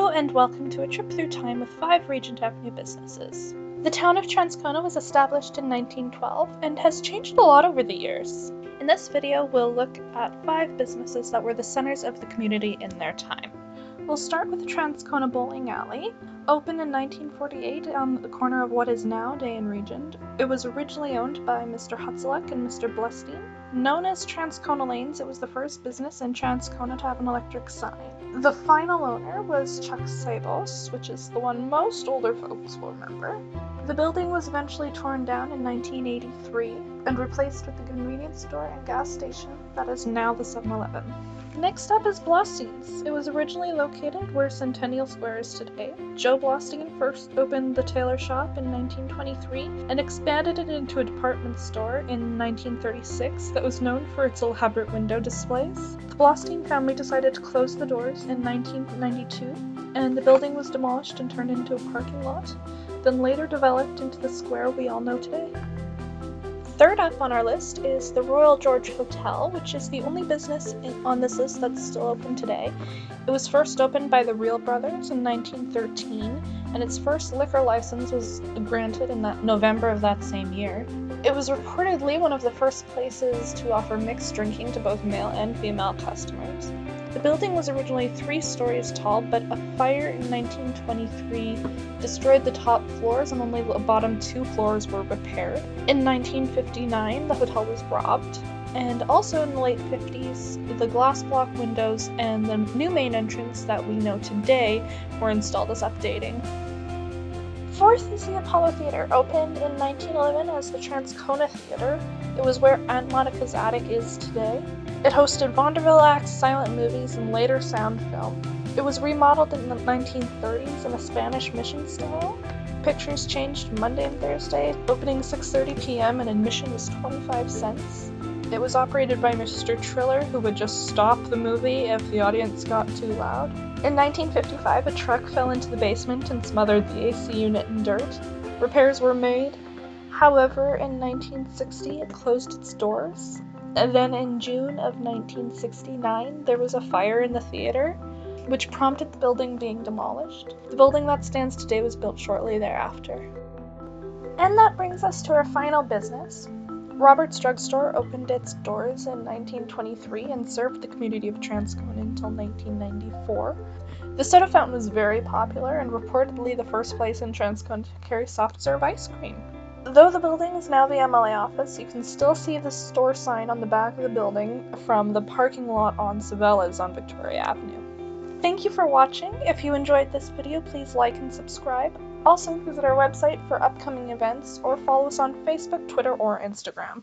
Hello and welcome to a trip through time with 5 Regent Avenue businesses. The town of Transcona was established in 1912 and has changed a lot over the years. In this video, we'll look at 5 businesses that were the centers of the community in their time. We'll start with Transcona Bowling Alley. Opened in 1948 on the corner of what is now Day and Regent, it was originally owned by Mr. Hutzelek and Mr. Blestein. Known as Transcona Lanes, it was the first business in Transcona to have an electric sign. The final owner was Chuck Sabos, which is the one most older folks will remember. The building was eventually torn down in 1983 and replaced with the convenience store and gas station that is now the 7-Eleven. Next up is Blostein's. It was originally located where Centennial Square is today. Joe Blostein first opened the tailor shop in 1923 and expanded it into a department store in 1936 that was known for its elaborate window displays. The Blostein family decided to close the doors in 1992, and the building was demolished and turned into a parking lot, then later developed into the square we all know today. Third up on our list is the Royal Gorge Hotel, which is the only business on this list that's still open today. It was first opened by the Real brothers in 1913, and its first liquor license was granted in November of that same year. It was reportedly one of the first places to offer mixed drinking to both male and female customers. The building was originally 3 stories tall, but a fire in 1923 destroyed the top floors and only the bottom 2 floors were repaired. In 1959, the hotel was robbed, and also in the late 50s, the glass block windows and the new main entrance that we know today were installed as updating. Fourth is the Apollo Theater, opened in 1911 as the Transcona Theater. It was where Aunt Monica's attic is today. It hosted vaudeville acts, silent movies, and later sound film. It was remodeled in the 1930s in a Spanish mission style. Pictures changed Monday and Thursday, opening 6:30 p.m. and admission was 25 cents. It was operated by Mr. Triller, who would just stop the movie if the audience got too loud. In 1955, a truck fell into the basement and smothered the AC unit in dirt. Repairs were made. However, in 1960, it closed its doors. And then in June of 1969, there was a fire in the theater, which prompted the building being demolished. The building that stands today was built shortly thereafter. And that brings us to our final business. Robert's Drugstore opened its doors in 1923 and served the community of Transcona until 1994. The soda fountain was very popular and reportedly the first place in Transcona to carry soft serve ice cream. Though the building is now the MLA office, you can still see the store sign on the back of the building from the parking lot on Savella's on Victoria Avenue. Thank you for watching. If you enjoyed this video, please like and subscribe. Also, visit our website for upcoming events or follow us on Facebook, Twitter, or Instagram.